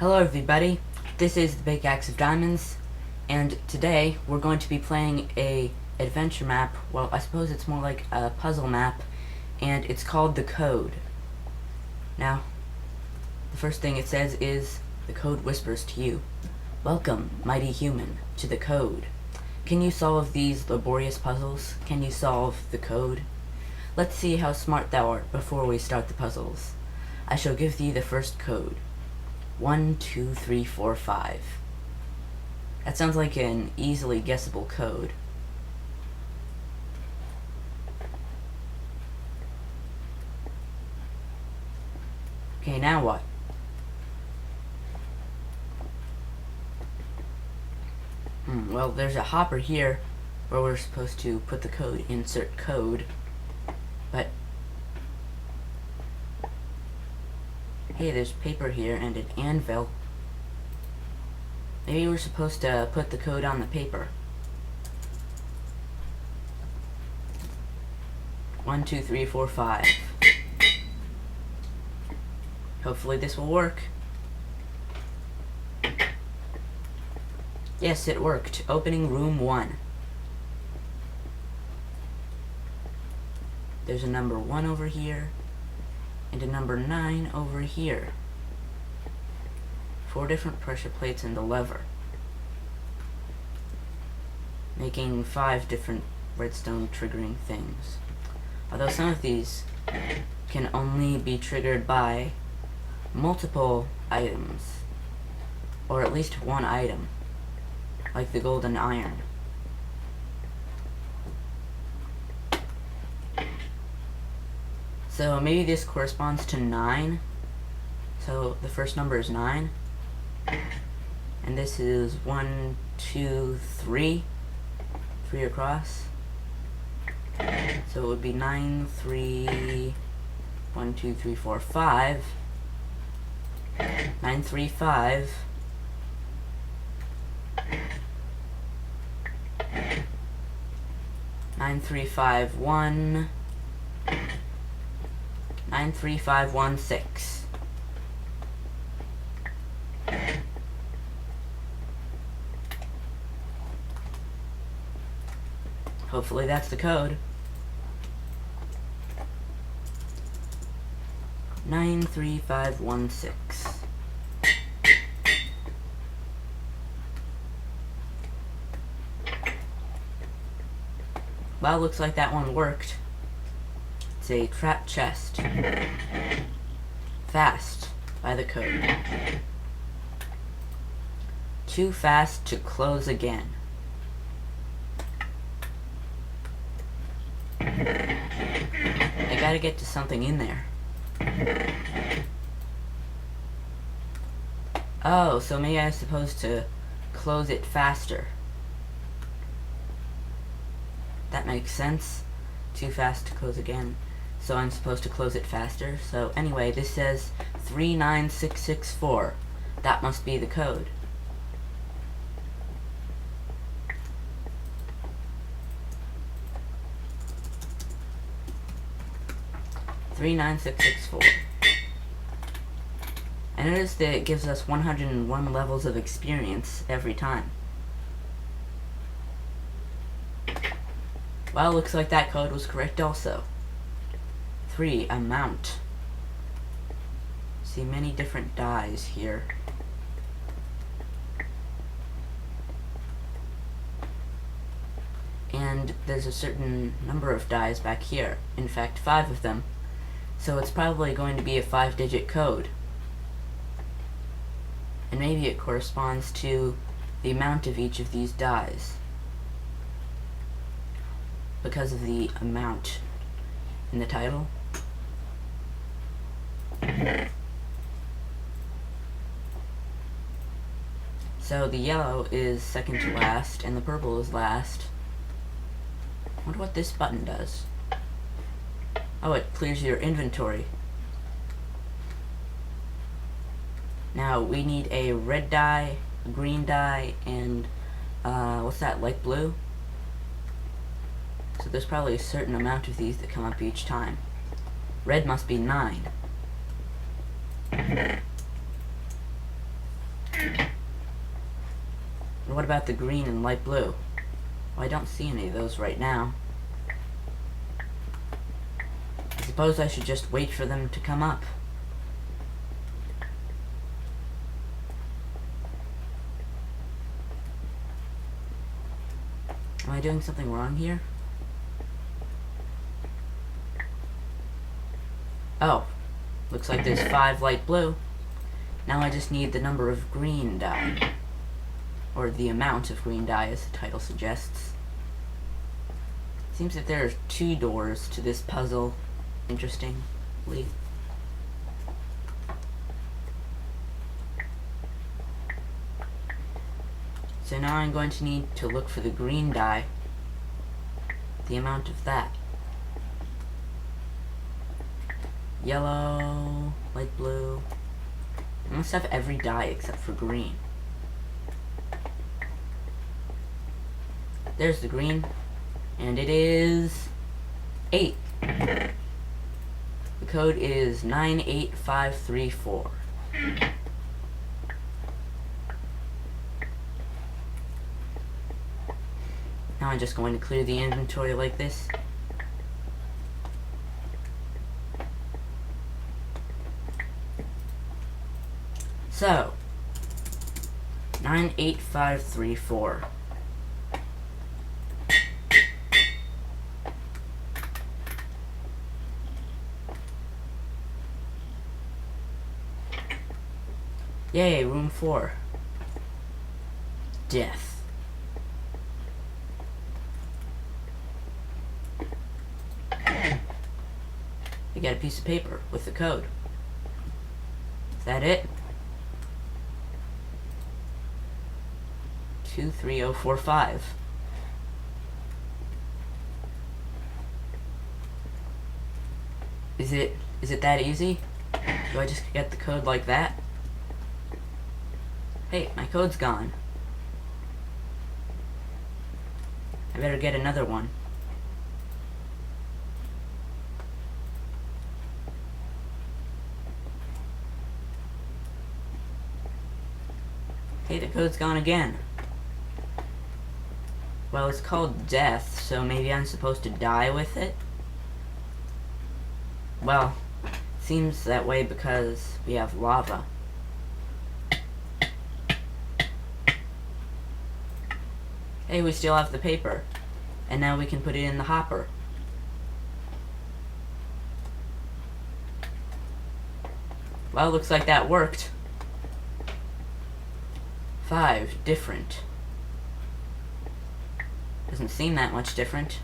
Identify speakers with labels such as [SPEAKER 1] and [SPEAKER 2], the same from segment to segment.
[SPEAKER 1] Hello everybody, this is the Pickaxe of Diamonds, and today we're going to be playing a adventure map. Well, I suppose it's more like a puzzle map, and it's called The Code. Now, the first thing it says is, the code whispers to you, "Welcome, mighty human, to the code. Can you solve these laborious puzzles? Can you solve the code? Let's see how smart thou art before we start the puzzles. I shall give thee the first code. 1, 2, 3, 4, 5. That sounds like an easily guessable code. Okay, now what? Well, there's a hopper here where we're supposed to put the code, insert code, but hey, there's paper here and an anvil. Maybe we're supposed to put the code on the paper. 1, 2, 3, 4, 5. Hopefully this will work. Yes, it worked. Opening room 1. There's a number 1 over here, and a number 9 over here. 4 different pressure plates and a lever, making 5 different redstone triggering things. Although some of these can only be triggered by multiple items, or at least one item, like the golden iron. So maybe this corresponds to 9. So the first number is 9. And this is 1, 2, 3. 3 across. So it would be 9, 3, 1, 2, 3, 4, 5. 9, 3, 5. 9, 3, 5, 1. 9, 3, 5, 1, 6. Hopefully that's the code. 9, 3, 5, 1, 6. Well, looks like that one worked. It's a trap chest. Fast by the code. Too fast to close again. I gotta get to something in there. Oh, so maybe I'm supposed to close it faster. That makes sense. Too fast to close again. So I'm supposed to close it faster. So anyway, this says 39664. That must be the code. (39664). I noticed that it gives us 101 levels of experience every time. Well, looks like that code was correct also. 3, amount. See many different dies here. And there's a certain number of dies back here. In fact, 5 of them. So it's probably going to be a 5-digit code. And maybe it corresponds to the amount of each of these dies, because of the amount in the title. So the yellow is second to last, and the purple is last. I wonder what this button does. Oh, it clears your inventory. Now, we need a red dye, a green dye, and, what's that, light blue? So there's probably a certain amount of these that come up each time. Red must be 9. And what about the green and light blue? Well, I don't see any of those right now. I suppose I should just wait for them to come up. Am I doing something wrong here? Oh, looks like there's 5 light blue. Now I just need the number of green dye. Or the amount of green dye, as the title suggests. Seems that there are 2 doors to this puzzle, interestingly. So now I'm going to need to look for the green dye, the amount of that. Yellow, light blue. I must have every dye except for green. There's the green, and it is 8. The code is 98534. Now I'm just going to clear the inventory like this. So, 98534. Yay, room 4. Death. I got a piece of paper with the code. Is that it? 23045. Is it that easy? Do I just get the code like that? Hey, my code's gone. I better get another one. Hey, the code's gone again. Well, it's called death, so maybe I'm supposed to die with it? Well, seems that way because we have lava. Hey, we still have the paper. And now we can put it in the hopper. Well, looks like that worked. 5 different. Doesn't seem that much different.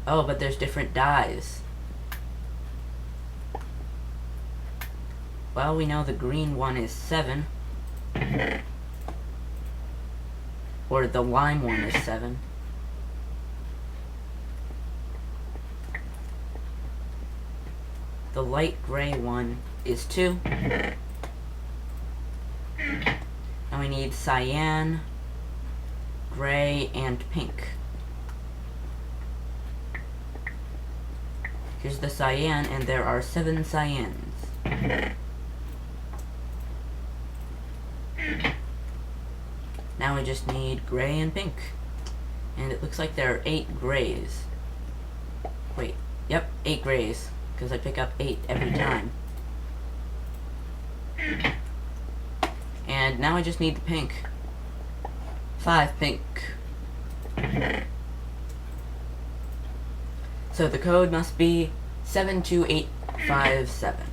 [SPEAKER 1] Oh, but there's different dyes. Well, we know the green one is 7. Or the lime one is 7. The light gray one is 2. And we need cyan, gray, and pink. Here's the cyan, and there are 7 cyans. Now we just need gray and pink. And it looks like there are 8 grays. Wait, yep, 8 grays. Because I pick up 8 every time. And now I just need the pink. 5 pink. So the code must be 72857.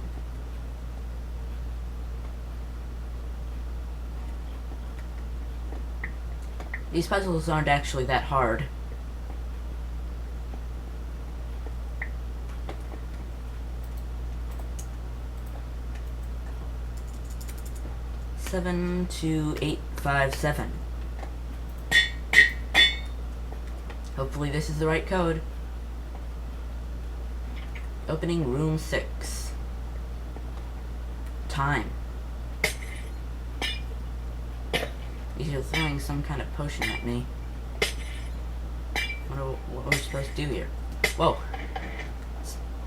[SPEAKER 1] These puzzles aren't actually that hard. Seven, 2, 8, 5, 7. Hopefully this is the right code. Opening room 6. Time. These are throwing some kind of potion at me. What are we supposed to do here? Whoa.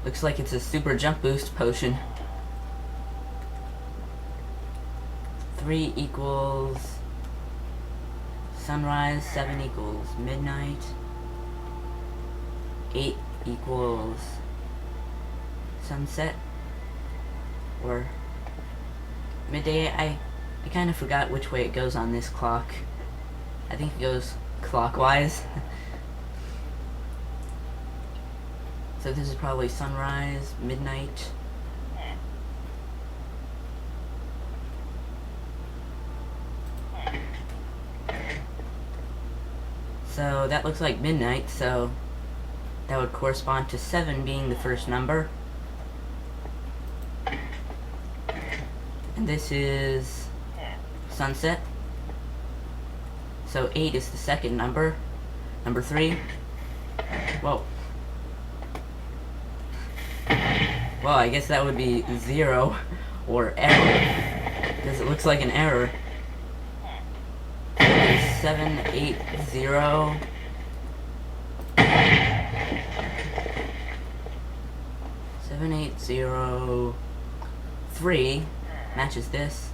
[SPEAKER 1] Looks like it's a super jump boost potion. 3 equals sunrise, 7 equals midnight, 8 equals sunset, or midday. I kind of forgot which way it goes on this clock. I think it goes clockwise. So this is probably sunrise, midnight. So that looks like midnight, so that would correspond to 7 being the first number. And this is sunset. So 8 is the second number. Number 3. Whoa. Well, I guess that would be 0 or error, because it looks like an error. 780. 7803 matches this.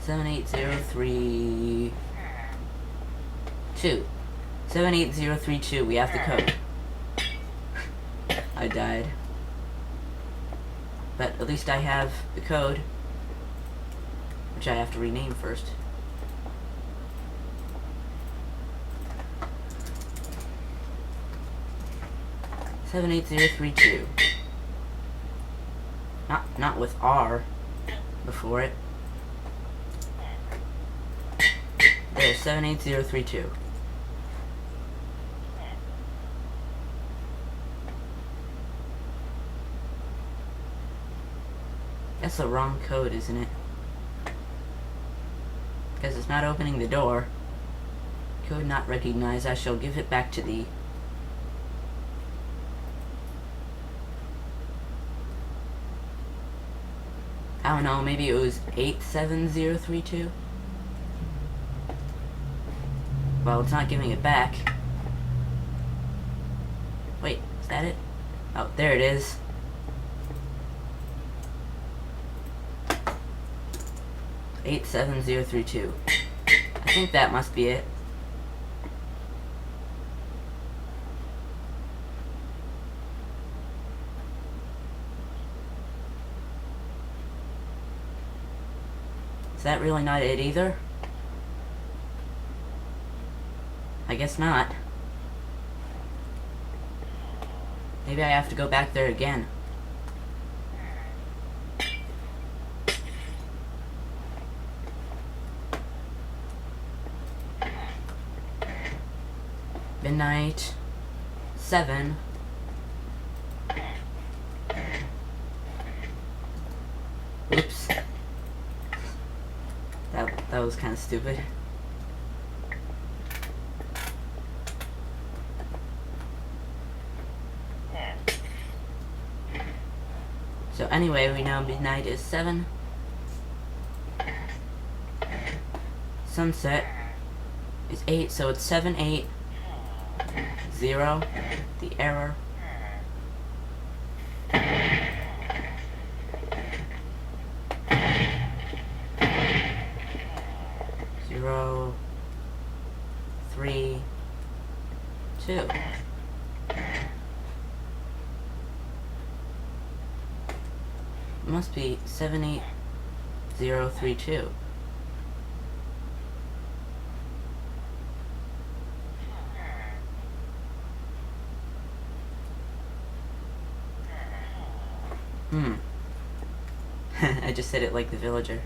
[SPEAKER 1] 78032. 78032. We have the code. I died. But at least I have the code, which I have to rename first. Seven 78032. Not with R before it. There's 78032. That's the wrong code, isn't it? Because it's not opening the door. Code not recognized. I shall give it back to thee. I don't know, maybe it was 87032? Well, it's not giving it back. Wait, is that it? Oh, there it is. Eight 77032. I think that must be it. Is that really not it either? I guess not. Maybe I have to go back there again. Midnight 7. Oops. That was kind of stupid. So anyway, we know midnight is 7. Sunset is 8, so it's 780. The error. Zero, 3, 2. It must be 78032. I just said it like the villager.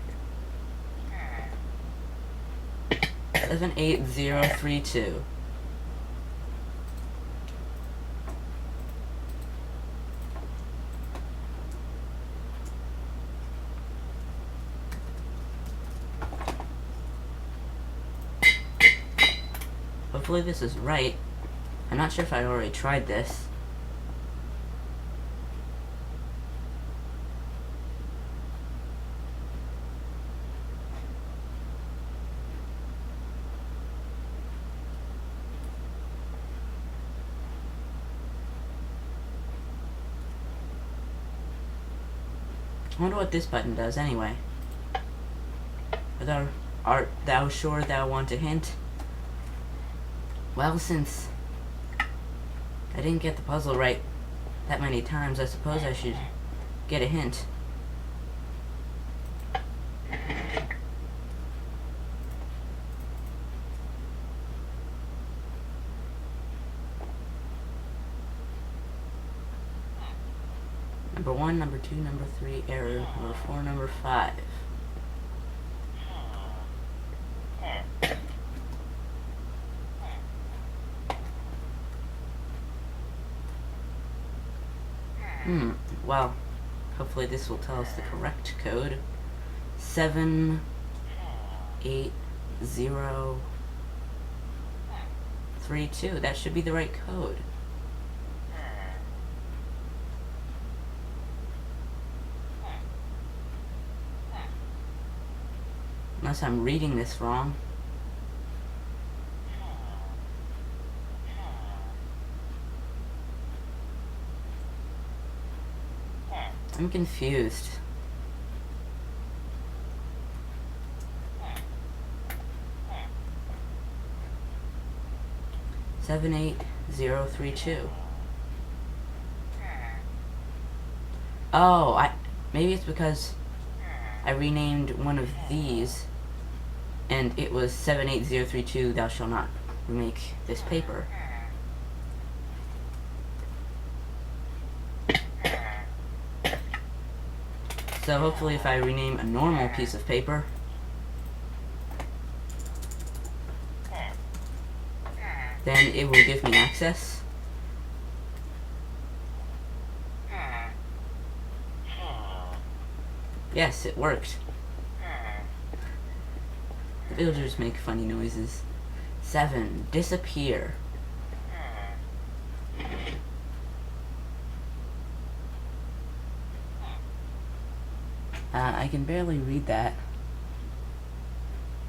[SPEAKER 1] 78032. Hopefully this is right. I'm not sure if I already tried this. I wonder what this button does anyway. With our Art thou sure thou want a hint? Well, since I didn't get the puzzle right that many times, I suppose I should get a hint. Number 1, number 2, number 3, error, number 4, number 5. Well, hopefully this will tell us the correct code. 7, 8, 0, 3, 2. That should be the right code. Unless I'm reading this wrong. I'm confused. Seven, 8, 0, 3, 2. Oh, maybe it's because I renamed one of these, and it was 78032. Thou shalt not remake this paper. So hopefully if I rename a normal piece of paper, then it will give me access. Yes, it worked. The villagers make funny noises. 7. Disappear. I can barely read that.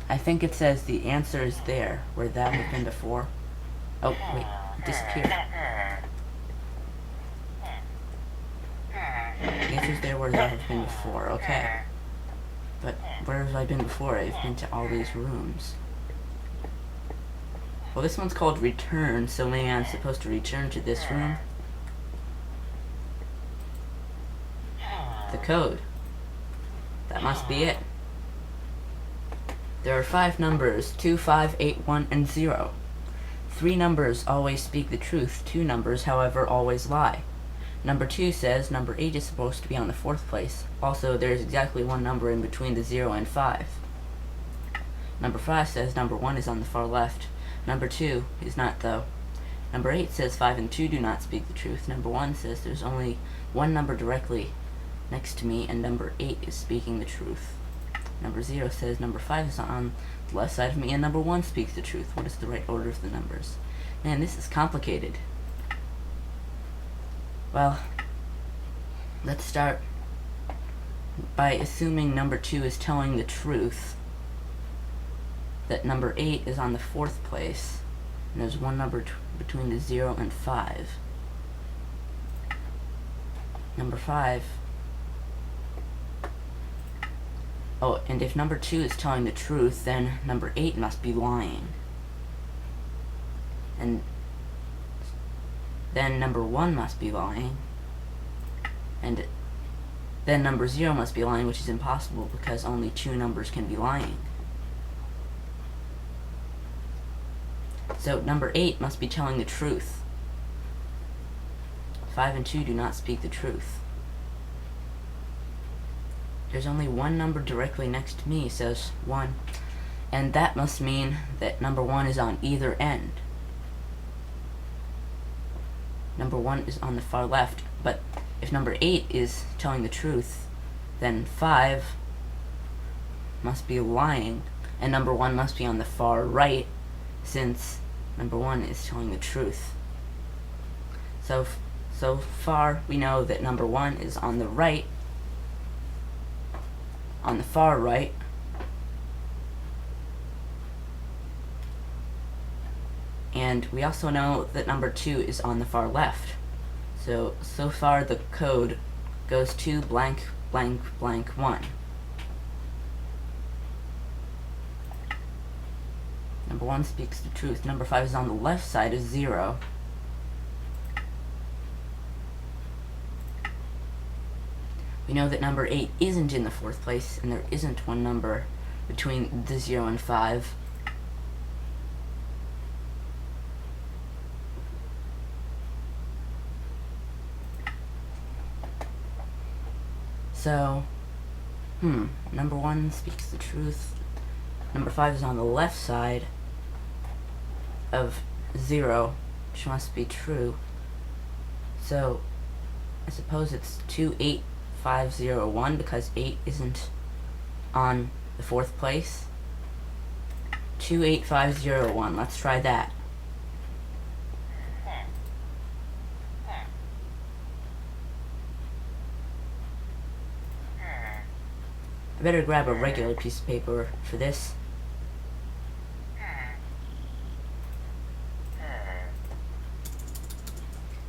[SPEAKER 1] I think it says the answer is there, where thou have been before. Oh, wait. Disappear. The answer's there where thou have been before. Okay. But where have I been before? I've been to all these rooms. Well, this one's called return, so maybe I'm supposed to return to this room. The code. That must be it. There are 5 numbers, 2, 5, 8, 1, and 0. 3 numbers always speak the truth. 2 numbers, however, always lie. Number 2 says number 8 is supposed to be on the 4th place. Also, there is exactly 1 number in between the 0 and 5. Number 5 says number 1 is on the far left. Number 2 is not, though. Number 8 says 5 and 2 do not speak the truth. Number 1 says there's only 1 number directly next to me, and number 8 is speaking the truth. Number 0 says number 5 is on the left side of me, and number 1 speaks the truth. What is the right order of the numbers? Man, this is complicated. Well, let's start by assuming number 2 is telling the truth, that number 8 is on the 4th place, and there's 1 number between the 0 and 5. Number 5. Oh, and if number 2 is telling the truth, then number 8 must be lying. And then number 1 must be lying. And then number 0 must be lying, which is impossible because only 2 numbers can be lying. So number 8 must be telling the truth. 5 and 2 do not speak the truth. There's only 1 number directly next to me, says 1. And that must mean that number 1 is on either end. Number 1 is on the far left, but if number 8 is telling the truth, then 5 must be lying, and number 1 must be on the far right, since number 1 is telling the truth. So far, we know that number 1 is on the right, on the far right, and we also know that number 2 is on the far left. So far the code goes to blank blank blank 1. Number 1 speaks the truth. Number 5 is on the left side of 0. We know that number 8 isn't in the 4th place, and there isn't one number between the 0 and 5. So, number 1 speaks the truth. Number 5 is on the left side of 0, which must be true. So, I suppose it's 28501 because 8 isn't on the 4th place. 28501, let's try that. I better grab a regular piece of paper for this.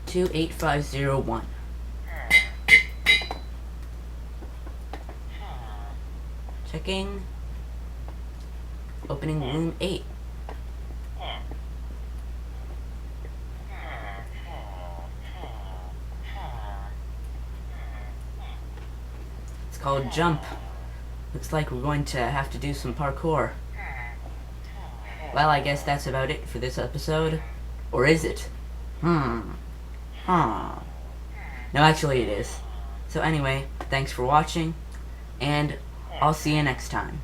[SPEAKER 1] Two 8501. Checking. Opening room 8. It's called Jump. Looks like we're going to have to do some parkour. Well, I guess that's about it for this episode. Or is it? No, actually it is. So anyway, thanks for watching, and I'll see you next time.